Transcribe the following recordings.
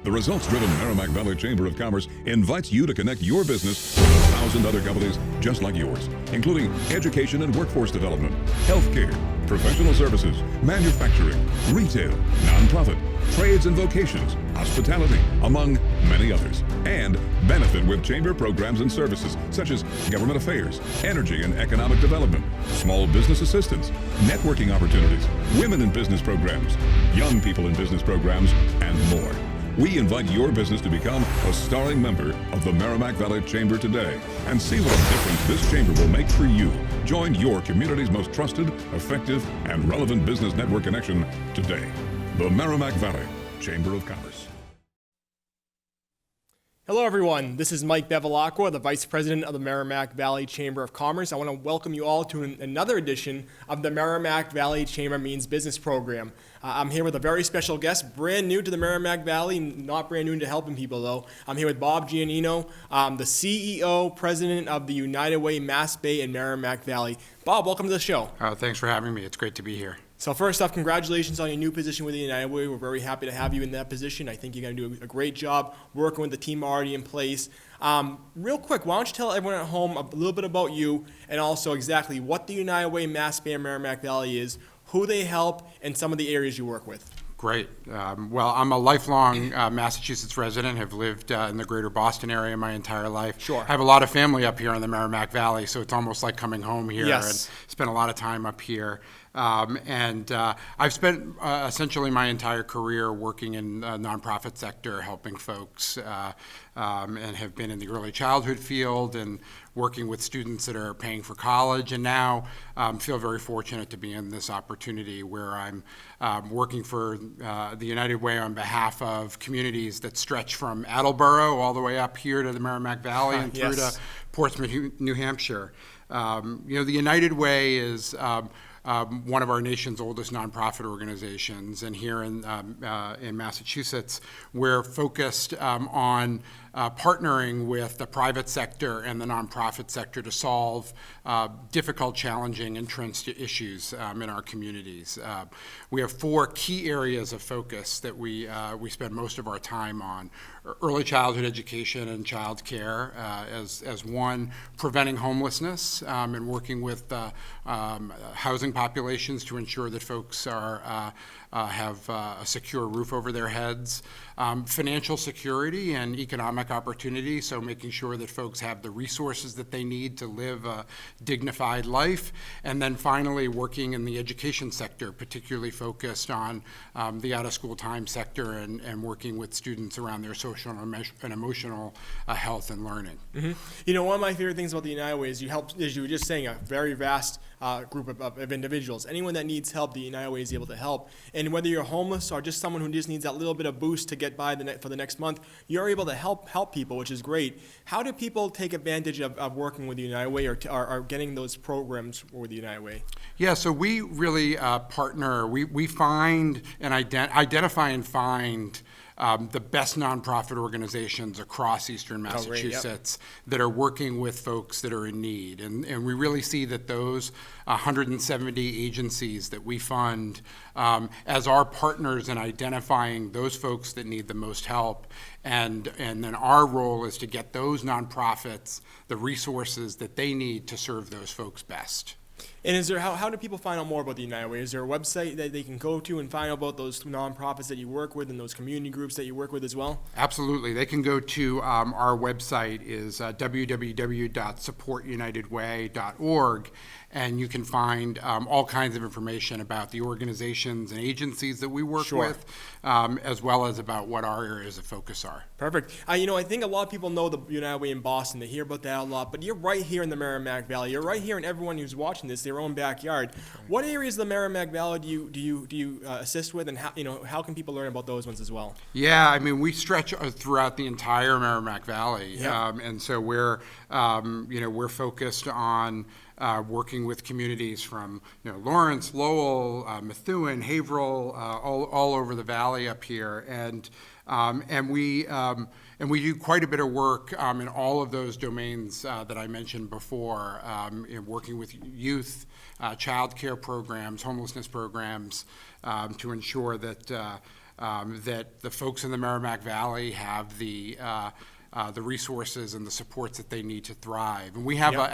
The results-driven Merrimack Valley Chamber of Commerce invites you to connect your business with 1,000 other companies just like yours, including education and workforce development, healthcare, professional services, manufacturing, retail, nonprofit, trades and vocations, hospitality, among many others, and benefit with chamber programs and services such as government affairs, energy and economic development, small business assistance, networking opportunities, women in business programs, young people in business programs, and more. We invite your business to become a starring member of the Merrimack Valley Chamber today and see what a difference this chamber will make for you. Join your community's most trusted, effective, and relevant business network connection today. The Merrimack Valley Chamber of Commerce. Hello everyone, this is Mike Bevilacqua, the Vice President of the Merrimack Valley Chamber of Commerce. I want to welcome you all to another edition of the Merrimack Valley Chamber Means Business program. I'm here with a very special guest, brand new to the Merrimack Valley, not brand new to helping people though. I'm here with Bob Giannino, the CEO, President of the United Way Mass Bay and Merrimack Valley. Bob, welcome to the show. Thanks for having me. It's great to be here. So first off, congratulations on your new position with the United Way. We're very happy to have you in that position. I think you're going to do a great job working with the team already in place. Real quick, why don't you tell everyone at home a little bit about you and also exactly what the United Way Mass Bay and Merrimack Valley is, who they help, and some of the areas you work with. Great. Well, I'm a lifelong Massachusetts resident, have lived in the greater Boston area my entire life. Sure. I have a lot of family up here in the Merrimack Valley, so it's almost like coming home here. Yes. And spent a lot of time up here. I've spent essentially my entire career working in the nonprofit sector, helping folks, and have been in the early childhood field and working with students that are paying for college, and now feel very fortunate to be in this opportunity where I'm working for the United Way on behalf of communities that stretch from Attleboro all the way up here to the Merrimack Valley and through to Portsmouth, New Hampshire. The United Way is one of our nation's oldest nonprofit organizations, and here in Massachusetts, we're focused on partnering with the private sector and the nonprofit sector to solve difficult, challenging, entrenched issues in our communities. We have four key areas of focus that we spend most of our time on: early childhood education and child care as one, preventing homelessness and working with housing populations to ensure that folks have a secure roof over their heads, financial security and economic opportunity, so making sure that folks have the resources that they need to live a dignified life, and then finally working in the education sector, particularly focused on the out-of-school time sector and working with students around their social and emotional health and learning. Mm-hmm. You know, one of my favorite things about the United Way is you help, as you were just saying, a very vast group of individuals. Anyone that needs help, the United Way is able to help. And whether you're homeless or just someone who just needs that little bit of boost to get by for the next month, you're able to help people, which is great. How do people take advantage of working with the United Way or getting those programs with the United Way? Yeah, so we really partner. We find and identify and find the best nonprofit organizations across Eastern Massachusetts that are working with folks that are in need. And we really see that those 170 agencies that we fund as our partners in identifying those folks that need the most help. And then our role is to get those nonprofits the resources that they need to serve those folks best. And is there how do people find out more about the United Way? Is there a website that they can go to and find out about those nonprofits that you work with and those community groups that you work with as well? Absolutely. They can go to our website is www.supportunitedway.org, and you can find all kinds of information about the organizations and agencies that we work with, as well as about what our areas of focus are. Perfect. I think a lot of people know the United Way in Boston. They hear about that a lot, but you're right here in the Merrimack Valley. You're right here in everyone who's watching this, their own backyard. What areas of the Merrimack Valley do you assist with, and how can people learn about those ones as well? Yeah, I mean, we stretch throughout the entire Merrimack Valley, and so we're focused on working with communities from Lawrence, Lowell, Methuen, Haverhill, all over the valley up here, and we do quite a bit of work in all of those domains that I mentioned before, in working with youth, child care programs, homelessness programs, to ensure that that the folks in the Merrimack Valley have the resources and the supports that they need to thrive. And we have an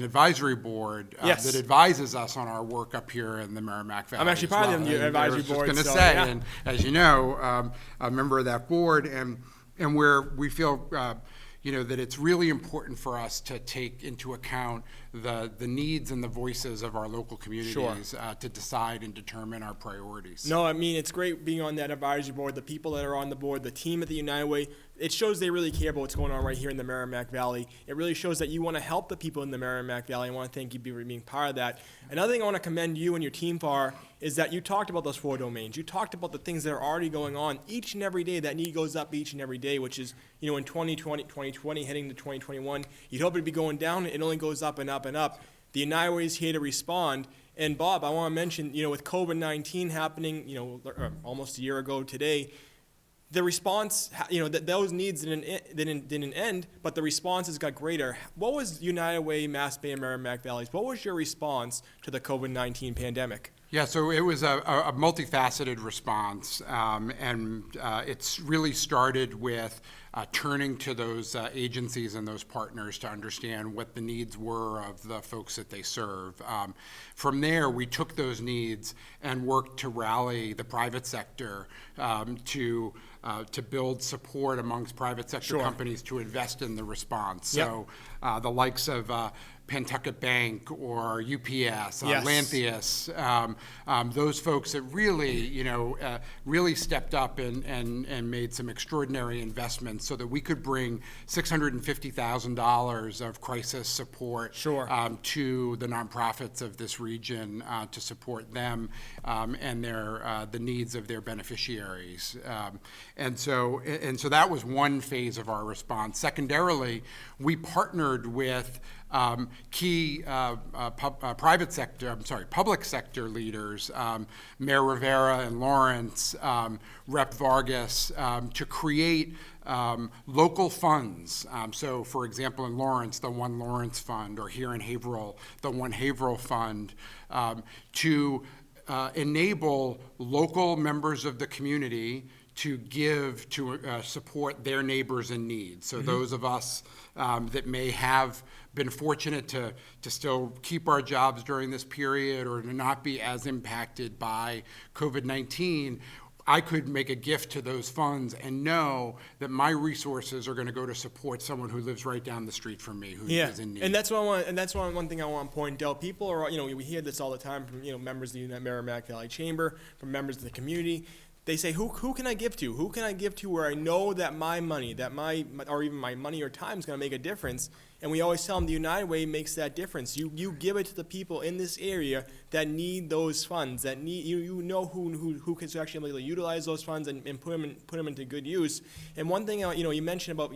advisory board Yes. that advises us on our work up here in the Merrimack Valley. I'm actually part of the advisory board. I was just so, going to say, yeah. and as you know, a member of that board, and where we feel that it's really important for us to take into account the needs and the voices of our local communities to decide and determine our priorities. No, I mean, it's great being on that advisory board, the people that are on the board, the team at the United Way. It shows they really care about what's going on right here in the Merrimack Valley. It really shows that you want to help the people in the Merrimack Valley. I want to thank you for being part of that. Another thing I want to commend you and your team for is that you talked about those 4 domains. You talked about the things that are already going on each and every day. That need goes up each and every day, which is, in 2020, heading to 2021, you'd hope it'd be going down. It only goes up and up and up. The United Way is here to respond. And Bob, I want to mention, with COVID-19 happening, almost a year ago today, the response, that those needs didn't end, but the responses got greater. What was United Way, Mass Bay, and Merrimack Valleys? What was your response to the COVID-19 pandemic? Yeah, so it was a multifaceted response, and it's really started with turning to those agencies and those partners to understand what the needs were of the folks that they serve. From there, we took those needs and worked to rally the private sector to build support amongst private sector companies to invest in the response. So the likes of Pentucket Bank or UPS, Lantheus, those folks that really, really stepped up and made some extraordinary investments so that we could bring $650,000 of crisis support to the nonprofits of this region to support them and the needs of their beneficiaries. And so that was one phase of our response. Secondarily, we partnered with key public sector leaders, Mayor Rivera and Lawrence, Rep. Vargas, to create local funds. So, for example, in Lawrence, the One Lawrence Fund, or here in Haverhill, the One Haverhill Fund, to enable local members of the community to give to support their neighbors in need. So those of us that may have been fortunate to still keep our jobs during this period or to not be as impacted by COVID-19, I could make a gift to those funds and know that my resources are going to go to support someone who lives right down the street from me who is in need. And that's one thing I want to point out. People are, we hear this all the time from, members of the Merrimack Valley Chamber, from members of the community. They say, who can I give to? Who can I give to where I know that my money, or even my money or time is going to make a difference? And we always tell them the United Way makes that difference. You give it to the people in this area that need those funds, that need who can actually utilize those funds and put them into good use. And one thing you mentioned about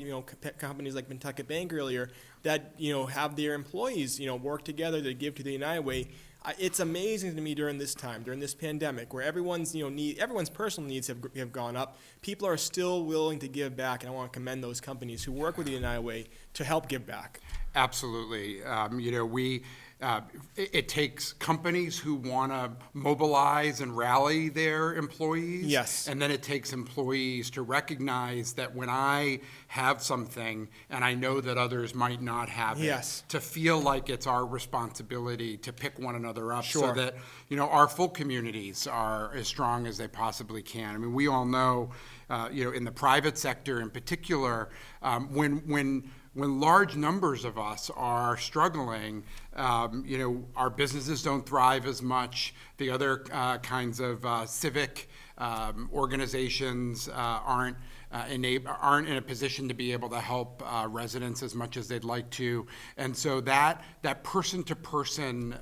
companies like Pentucket Bank earlier that have their employees work together to give to the United Way. It's amazing to me during this time, during this pandemic, where everyone's personal needs have gone up. People are still willing to give back, and I want to commend those companies who work with the United Way to help give back. Absolutely. It takes companies who want to mobilize and rally their employees. Yes. And then it takes employees to recognize that when I have something and I know that others might not have it, to feel like it's our responsibility to pick one another up so that, our full communities are as strong as they possibly can. I mean, we all know, in the private sector in particular, when large numbers of us are struggling, our businesses don't thrive as much. The other kinds of civic organizations aren't in a position to be able to help residents as much as they'd like to. And so that person-to-person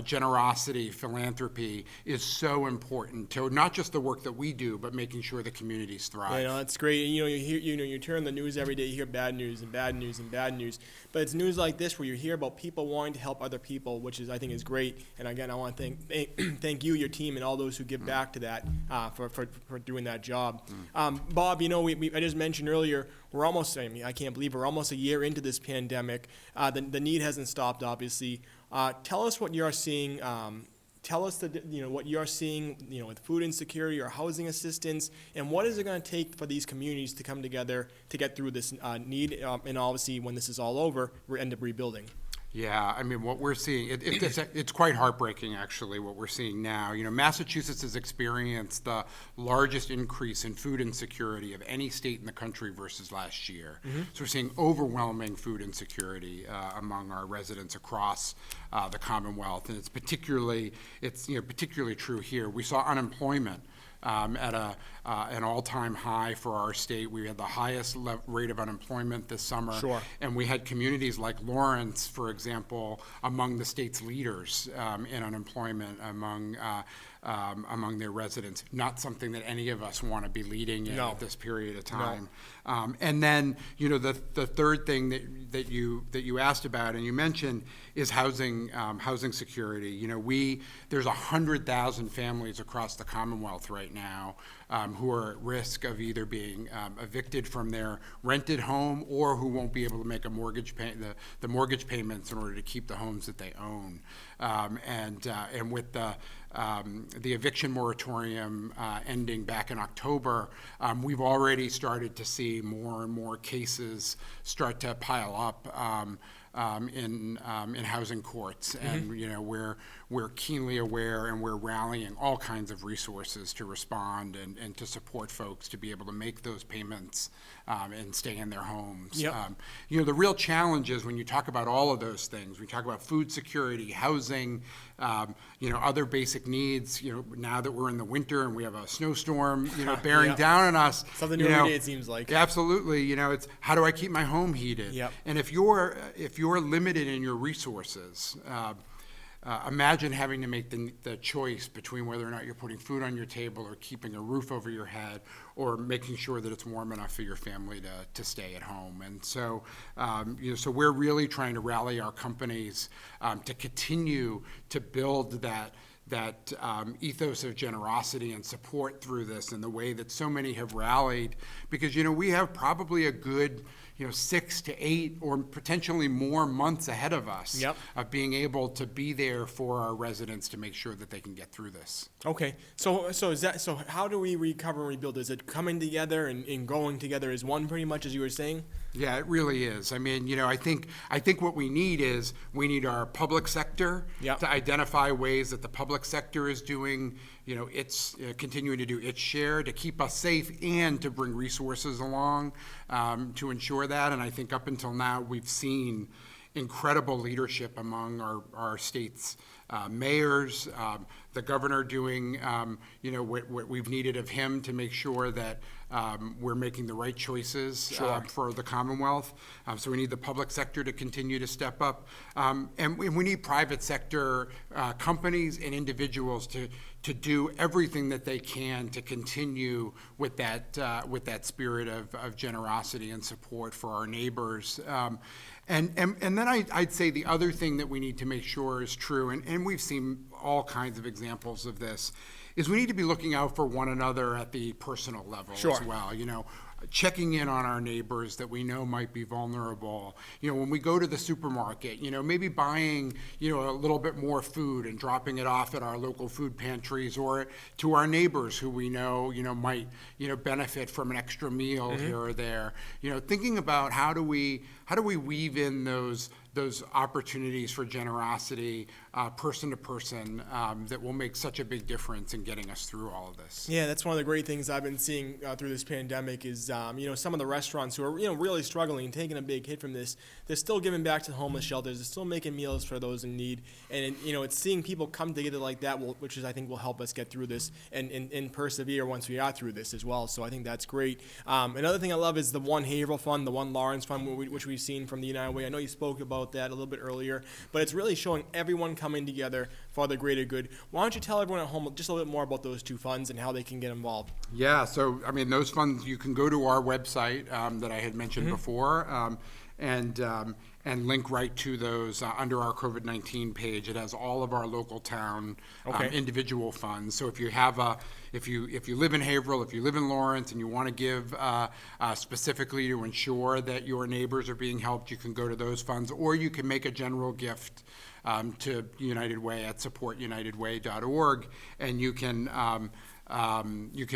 generosity, philanthropy is so important to not just the work that we do, but making sure the communities thrive. That's great. You turn the news every day, you hear bad news and bad news and bad news. But it's news like this where you hear about people wanting to help other people, which I think is great. And again, I want to thank you, your team, and all those who give back to that for doing that job. Bob, I just mentioned earlier, we're almost, I can't believe we're almost a year into this pandemic. The need hasn't stopped, obviously. Tell us what you're seeing Tell us what you're seeing, with food insecurity or housing assistance, and what is it going to take for these communities to come together to get through this need, and obviously when this is all over, we end up rebuilding. Yeah, I mean, what we're seeing, it's quite heartbreaking, actually, what we're seeing now. Massachusetts has experienced the largest increase in food insecurity of any state in the country versus last year. So we're seeing overwhelming food insecurity among our residents across the Commonwealth, and it's particularly true here. We saw unemployment at an all-time high for our state. We had the highest rate of unemployment this summer. Sure. And we had communities like Lawrence, for example, among the state's leaders in unemployment among their residents. Not something that any of us want to be leading in at this period of time. No. And then, the third thing that you asked about and you mentioned is housing security. There's 100,000 families across the Commonwealth right now who are at risk of either being evicted from their rented home or who won't be able to make a mortgage the mortgage payments in order to keep the homes that they own. And with the eviction moratorium ending back in October, we've already started to see more and more cases start to pile up in housing courts, and we're keenly aware, and we're rallying all kinds of resources to respond and to support folks to be able to make those payments and stay in their homes. Yep. The real challenge is when you talk about all of those things, we talk about food security, housing, other basic needs. Now that we're in the winter and we have a snowstorm, bearing down on us. Something new every day, it seems like. Absolutely. It's how do I keep my home heated? Yep. And if you're limited in your resources, imagine having to make the choice between whether or not you're putting food on your table or keeping a roof over your head or making sure that it's warm enough for your family to stay at home. And so, so we're really trying to rally our companies to continue to build that ethos of generosity and support through this in the way that so many have rallied, because we have probably a good 6 to 8 or potentially more months ahead of us of being able to be there for our residents to make sure that they can get through this. Okay, so how do we recover and rebuild? Is it coming together and going together as one, pretty much, as you were saying? Yeah, it really is. I mean, I think what we need is our public sector to identify ways that the public sector is doing, it's continuing to do its share to keep us safe and to bring resources along to ensure that. And I think up until now we've seen incredible leadership among our state's mayors, the governor doing what we've needed of him to make sure that we're making the right choices for the Commonwealth. So we need the public sector to continue to step up, and we need private sector companies and individuals to do everything that they can to continue with that spirit of generosity and support for our neighbors. And then I'd say the other thing that we need to make sure is true, and we've seen all kinds of examples of this, is we need to be looking out for one another at the personal level as well. Checking in on our neighbors that we know might be vulnerable. When we go to the supermarket, maybe buying, a little bit more food and dropping it off at our local food pantries or to our neighbors who we know, might, benefit from an extra meal here or there. Thinking about how do we weave in those opportunities for generosity, person to person, that will make such a big difference in getting us through all of this. Yeah, that's one of the great things I've been seeing through this pandemic is, some of the restaurants who are, really struggling and taking a big hit from this, they're still giving back to the homeless shelters. They're still making meals for those in need. And, it's seeing people come together like that, which is, I think, will help us get through this and persevere once we are through this as well. So I think that's great. Another thing I love is the One Haverhill Fund, the One Lawrence Fund, which we've seen from the United Way. I know you spoke about that a little bit earlier, but it's really showing everyone coming together for the greater good. Why don't you tell everyone at home just a little bit more about those two funds and how they can get involved? Yeah, so those funds, you can go to our website that I had mentioned before, and link right to those under our COVID-19 page. It has all of our local town individual funds. So if you have if you live in Haverhill, if you live in Lawrence, and you want to give specifically to ensure that your neighbors are being helped, you can go to those funds, or you can make a general gift to United Way at supportunitedway.org, and you can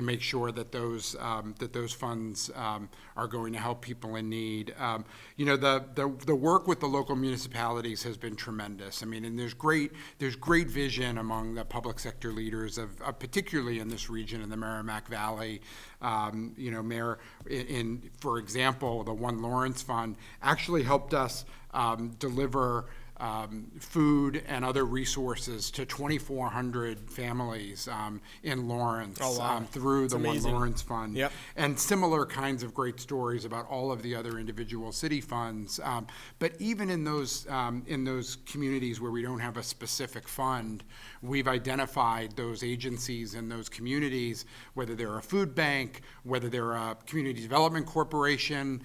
make sure that those funds are going to help people in need. The work with the local municipalities has been tremendous. I mean, and there's great vision among the public sector leaders of particularly in this region in the Merrimack Valley. For example, the One Lawrence Fund actually helped us deliver food and other resources to 2,400 families in Lawrence through the One Lawrence Fund. Yep. And similar kinds of great stories about all of the other individual city funds. But even in those communities where we don't have a specific fund, we've identified those agencies in those communities, whether they're a food bank, whether they're a community development corporation,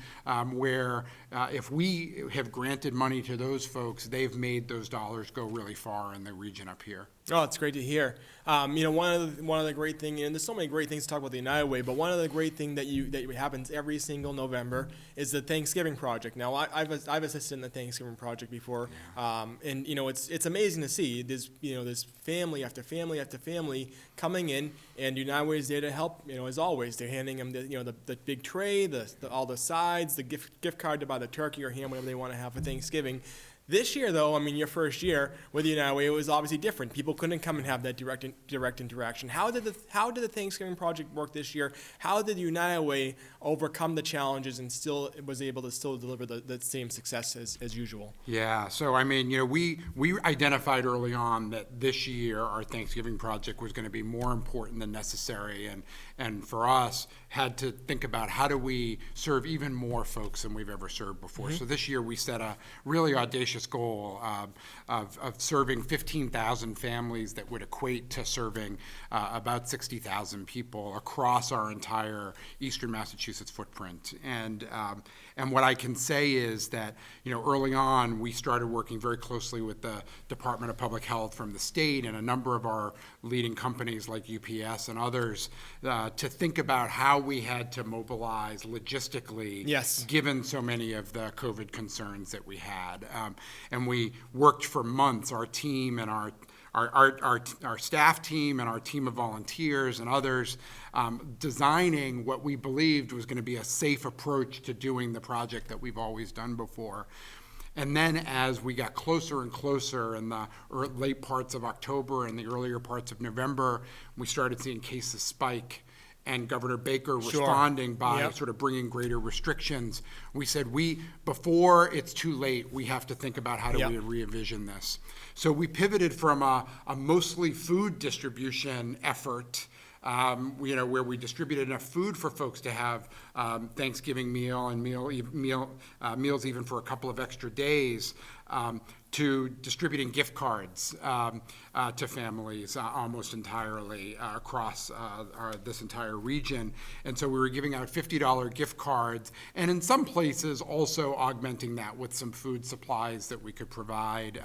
where if we have granted money to those folks, they've made those dollars go really far in the region up here. Oh, it's great to hear. One of the great things, and there's so many great things to talk about the United Way, but one of the great things that happens every single November is the Thanksgiving Project. Now, I've assisted in the Thanksgiving Project before, and it's amazing to see this family after family after family coming in, and United Way is there to help. As always, they're handing them the big tray, all the sides, the gift card to buy the turkey or ham, whatever they want to have for Thanksgiving. This year, though, your first year with the United Way, it was obviously different. People couldn't come and have that direct interaction. How did the Thanksgiving Project work this year? How did the United Way overcome the challenges and still was able to deliver the same success as usual? Yeah. So we identified early on that this year our Thanksgiving Project was going to be more important than necessary, and for us had to think about how do we serve even more folks than we've ever served before. Mm-hmm. So this year we set a really audacious goal of serving 15,000 families that would equate to serving about 60,000 people across our entire eastern Massachusetts footprint. And what I can say is that early on we started working very closely with the Department of Public Health from the state and a number of our leading companies like UPS and others to think about how we had to mobilize logistically, yes, given so many of the COVID concerns that we had. And we worked for months, our team and our staff team and our team of volunteers and others, designing what we believed was going to be a safe approach to doing the project that we've always done before. And then as we got closer and closer in the late parts of October and the earlier parts of November, we started seeing cases spike. And Governor Baker responding by sort of bringing greater restrictions. We said, before it's too late, we have to think about how do we re-envision this. So we pivoted from a mostly food distribution effort, where we distributed enough food for folks to have Thanksgiving meal and meals even for a couple of extra days, to distributing gift cards to families almost entirely across this entire region. And so we were giving out $50 gift cards, and in some places also augmenting that with some food supplies that we could provide,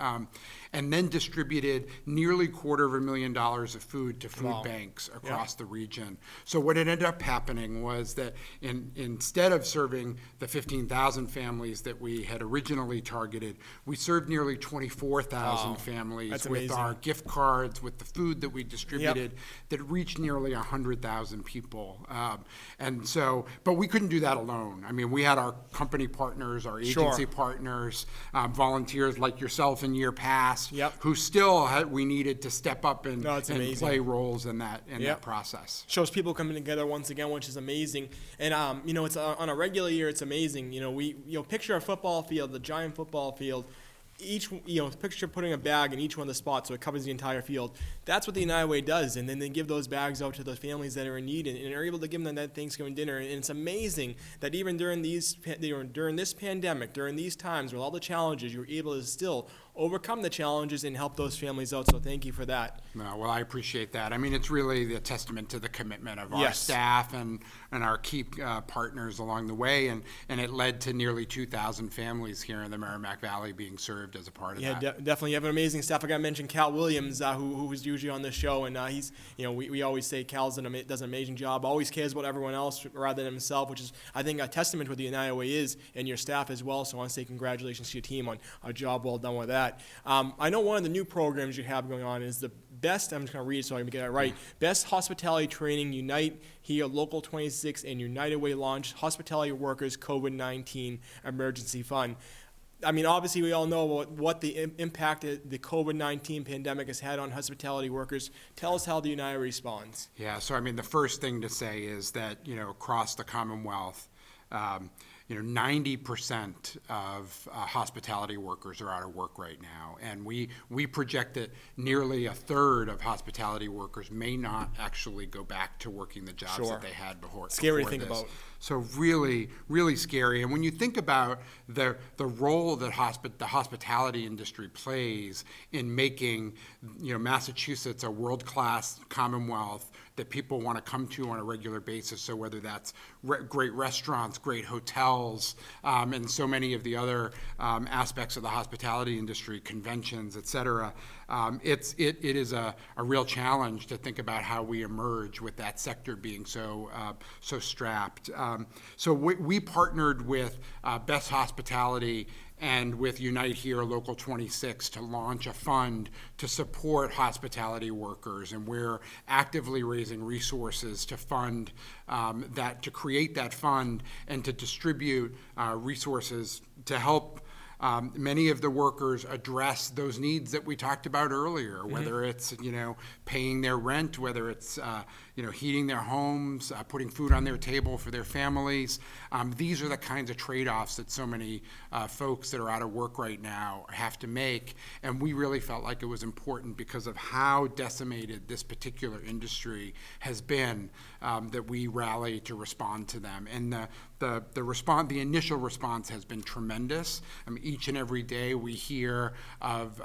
and then distributed nearly $250,000 of food to food banks across the region. So what ended up happening was that instead of serving the 15,000 families that we had originally targeted, we served nearly 24,000 families with our gift cards, with the food that we distributed, that reached nearly 100,000 people. And so, but we couldn't do that alone. We had our company partners, our agency partners, volunteers like yourself in year past, who still we needed to step up and play roles in that process. Shows people coming together once again, which is amazing. And it's on a regular year, it's amazing. We picture a football field, the giant football field. Picture putting a bag in each one of the spots so it covers the entire field. That's what the United Way does, and then they give those bags out to those families that are in need, and are able to give them that Thanksgiving dinner. And it's amazing that even during this pandemic, during these times with all the challenges, you're able to still overcome the challenges and help those families out. So thank you for that. Well, I appreciate that. I mean, it's really a testament to the commitment of our Yes. staff and our key partners along the way, and it led to nearly 2,000 families here in the Merrimack Valley being served as a part of Yeah, that. definitely. You have an amazing staff. I got to mention Cal Williams, who is usually on this show, and he's, we always say Cal's does an amazing job, always cares about everyone else rather than himself, which is, I think, a testament to what the United Way is, and your staff as well. So I want to say congratulations to your team on a job well done with that. I know one of the new programs you have going on is the Best, I'm just going to read it so I can get it right. Best Hospitality Training, Unite Here, Local 26, and United Way launch Hospitality Workers COVID-19 Emergency Fund. I mean, obviously, we all know what the impact the COVID-19 pandemic has had on hospitality workers. Tell us how the United responds. Yeah, so I mean, the first thing to say is that, across the Commonwealth, 90% of hospitality workers are out of work right now, and we project that nearly a third of hospitality workers may not actually go back to working the jobs Sure. that they had before. Scary to before think this. about. So really, really scary. And when you think about the role that the hospitality industry plays in making, Massachusetts a world-class Commonwealth that people want to come to on a regular basis. So whether that's great restaurants, great hotels, and so many of the other aspects of the hospitality industry, conventions, et cetera, it is a real challenge to think about how we emerge with that sector being so strapped. So we partnered with Best Hospitality and with Unite Here Local 26 to launch a fund to support hospitality workers, and we're actively raising resources to fund to create that fund and to distribute resources to help many of the workers address those needs that we talked about earlier, whether it's, paying their rent, whether it's, heating their homes, putting food on their table for their families. These are the kinds of trade-offs that so many folks that are out of work right now have to make. And we really felt like it was important because of how decimated this particular industry has been, that we rally to respond to them. And the initial response has been tremendous. Each and every day we hear of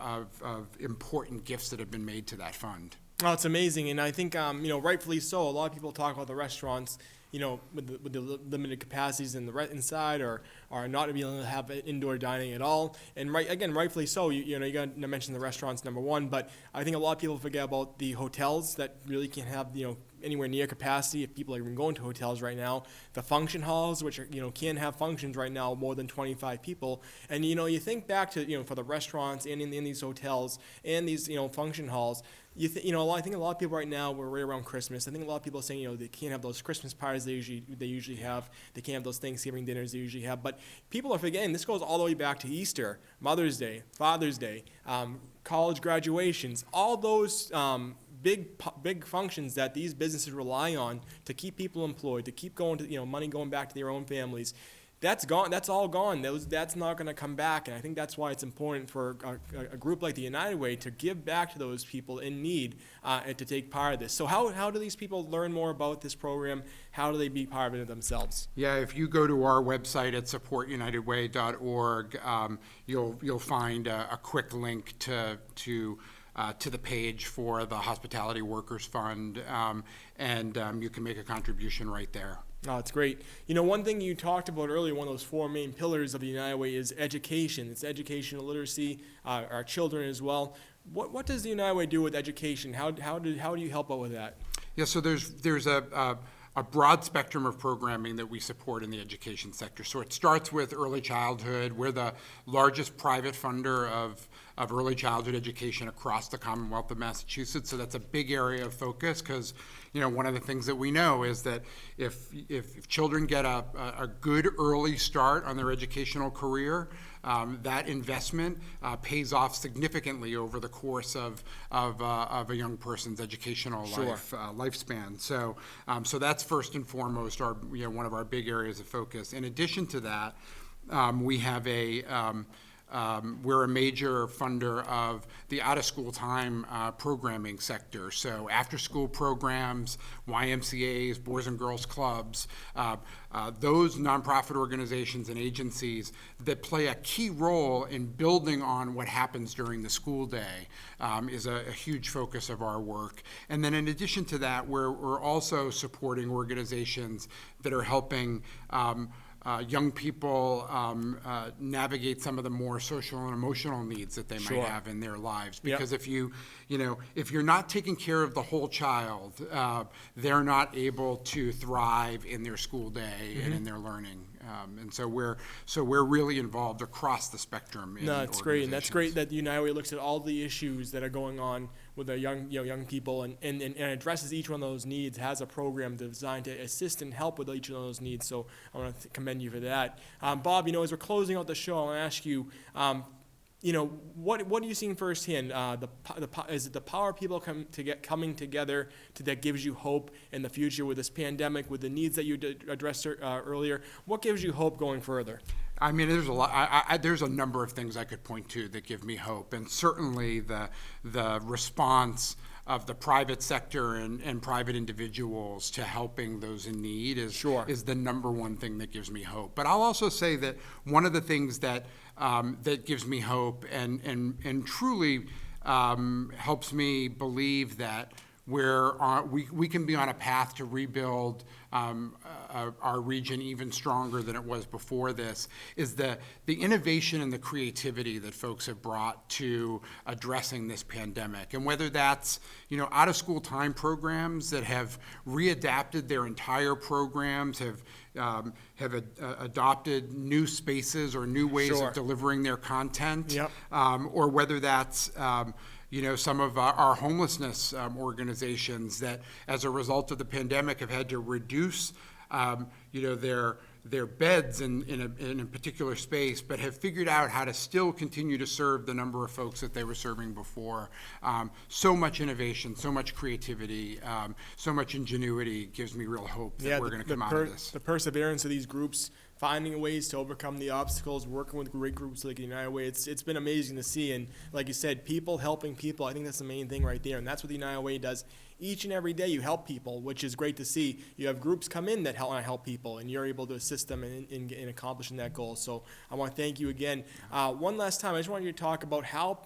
important gifts that have been made to that fund. Oh, it's amazing, and I think rightfully so. A lot of people talk about the restaurants, with the limited capacities in the inside, or not being able to have indoor dining at all. And rightfully so. You got to mention the restaurants, number one, but I think a lot of people forget about the hotels that really can't have anywhere near capacity if people are even going to hotels right now. The function halls, which are, can't have functions right now more than 25 people. And you think back to for the restaurants and in these hotels and these function halls. I think a lot of people right now, we're right around Christmas. I think a lot of people are saying they can't have those Christmas parties they usually have. They can't have those Thanksgiving dinners they usually have. But people are forgetting this goes all the way back to Easter, Mother's Day, Father's Day, college graduations, all those. Big functions that these businesses rely on to keep people employed, to keep going to money going back to their own families. That's gone. That's all gone. That's not going to come back. And I think that's why it's important for a group like the United Way to give back to those people in need and to take part of this. So how do these people learn more about this program? How do they be part of it themselves? Yeah, if you go to our website at supportunitedway.org, you'll find a quick link to the page for the Hospitality Workers Fund, and you can make a contribution right there. Oh, it's great. One thing you talked about earlier, one of those four main pillars of the United Way is education. It's educational literacy, our children as well. What does the United Way do with education? How do you help out with that? Yeah, so there's a broad spectrum of programming that we support in the education sector. So it starts with early childhood. We're the largest private funder of early childhood education across the Commonwealth of Massachusetts. So that's a big area of focus because, one of the things that we know is that if children get a good early start on their educational career, that investment pays off significantly over the course of a young person's educational lifespan. So that's first and foremost one of our big areas of focus. In addition to that, we have a we're a major funder of the out-of-school time programming sector. So after-school programs, YMCAs, Boys and Girls Clubs, those nonprofit organizations and agencies that play a key role in building on what happens during the school day is a huge focus of our work. And then in addition to that, we're also supporting organizations that are helping young people navigate some of the more social and emotional needs that they might have in their lives. Because if if you're not taking care of the whole child, they're not able to thrive in their school day and in their learning. And so we're really involved across the spectrum. No, it's great, and that's great that United Way looks at all the issues that are going on with the young people and addresses each one of those needs. Has a program designed to assist and help with each of those needs. So I want to commend you for that, Bob. As we're closing out the show, I want to ask you. What are you seeing firsthand? Is it the power of people coming together that gives you hope in the future with this pandemic, with the needs that you addressed earlier? What gives you hope going further? I mean, there's a lot. There's a number of things I could point to that give me hope, and certainly the response of the private sector and private individuals to helping those in need is the number one thing that gives me hope. But I'll also say that one of the things that gives me hope and truly helps me believe that we can be on a path to rebuild our region even stronger than it was before this is the innovation and the creativity that folks have brought to addressing this pandemic. And whether that's out of school time programs that have readapted their entire programs, have adopted new spaces or new ways of delivering their content, or whether that's some of our homelessness organizations that, as a result of the pandemic, have had to reduce, their beds in a particular space, but have figured out how to still continue to serve the number of folks that they were serving before. So much innovation, so much creativity, so much ingenuity gives me real hope that we're going to come out of this. The perseverance of these groups, finding ways to overcome the obstacles, working with great groups like the United Way. It's been amazing to see. And like you said, people helping people, I think that's the main thing right there. And that's what the United Way does. Each and every day you help people, which is great to see. You have groups come in that help people, and you're able to assist them in accomplishing that goal. So I want to thank you again. One last time, I just want you to talk about how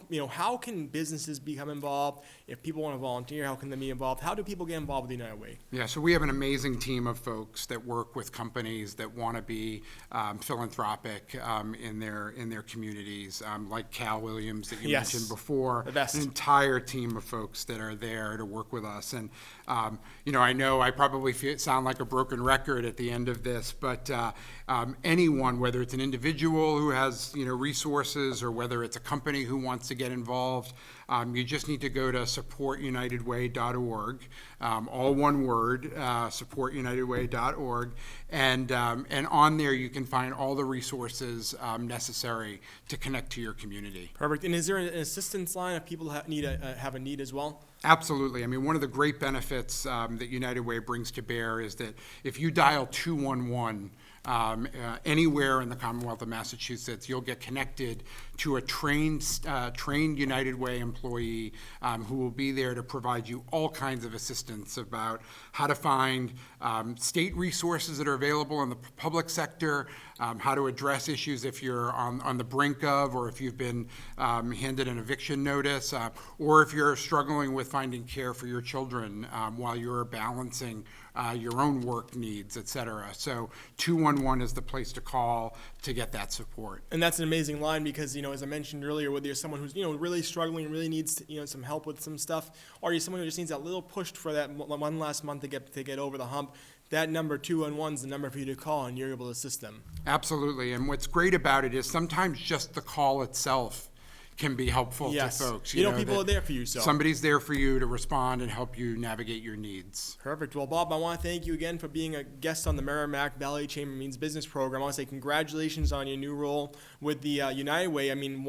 can businesses become involved? If people want to volunteer, how can they be involved? How do people get involved with the United Way? Yeah, so we have an amazing team of folks that work with companies that want to be philanthropic in their communities, like Cal Williams that you mentioned before. The best. An entire team of folks that are there to work with us. And I know I probably sound like a broken record at the end of this, but anyone, whether it's an individual who has resources or whether it's a company who wants to get involved, you just need to go to supportunitedway.org, all one word, supportunitedway.org, and on there you can find all the resources necessary to connect to your community. Perfect. And is there an assistance line if people have a need as well? Absolutely. I mean, one of the great benefits that United Way brings to bear is that if you dial 211 anywhere in the Commonwealth of Massachusetts, you'll get connected to a trained United Way employee who will be there to provide you all kinds of assistance about how to find state resources that are available in the public sector, how to address issues if you're on the brink of, or if you've been handed an eviction notice, or if you're struggling with finding care for your children while you're balancing your own work needs, et cetera. So 211 is the place to call to get that support. And that's an amazing line because, as I mentioned earlier, whether you're someone who's, really struggling, really needs, some help with some stuff, or you're someone who just needs that little push for that one last month to get over the hump, that number 211 is the number for you to call, and you're able to assist them. Absolutely. And what's great about it is sometimes just the call itself can be helpful Yes. to folks. You know people that are there for you, so. Somebody's there for you to respond and help you navigate your needs. Perfect. Well, Bob, I want to thank you again for being a guest on the Merrimack Valley Chamber Means Business program. I want to say congratulations on your new role with the United Way. I mean,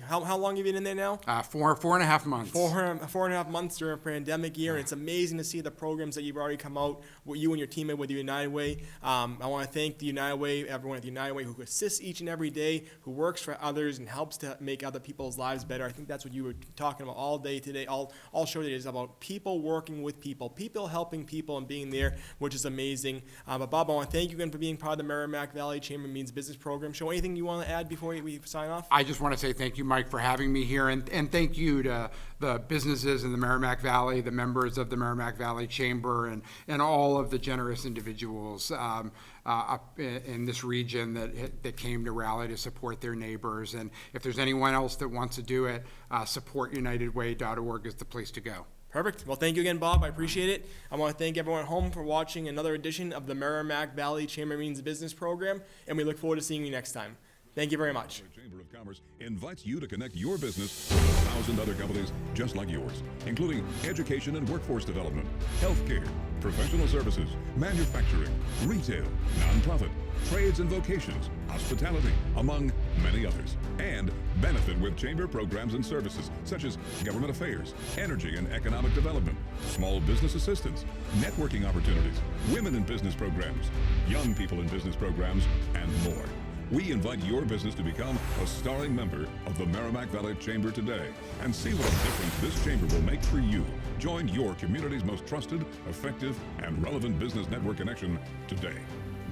how long have you been in there now? 4.5 months. 4.5 months during a pandemic year, and it's amazing to see the programs that you've already come out with you and your team with the United Way. I want to thank the United Way, everyone at the United Way who assists each and every day, who works for others and helps to make other people's lives better. I think that's what you were talking about all day today, all show today is about people working with people helping people and being there, which is amazing. But Bob, I want to thank you again for being part of the Merrimack Valley Chamber Means Business program. Show anything you want to add before we sign off? I just want to say thank you, Mike, for having me here, and thank you to the businesses in the Merrimack Valley, the members of the Merrimack Valley Chamber, and all of the generous individuals up in this region that came to rally to support their neighbors. And if there's anyone else that wants to do it, supportunitedway.org is the place to go. Perfect. Well, thank you again, Bob. I appreciate it. I want to thank everyone at home for watching another edition of the Merrimack Valley Chamber Means Business program, and we look forward to seeing you next time. Thank you very much. The Chamber of Commerce invites you to connect your business with 1,000 other companies just like yours, including education and workforce development, healthcare, professional services, manufacturing, retail, nonprofit, trades and vocations, hospitality, among many others, and benefit with chamber programs and services such as government affairs, energy and economic development, small business assistance, networking opportunities, women in business programs, young people in business programs, and more. We invite your business to become a starring member of the Merrimack Valley Chamber today and see what a difference this chamber will make for you. Join your community's most trusted, effective, and relevant business network connection today.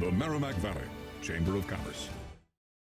The Merrimack Valley Chamber of Commerce.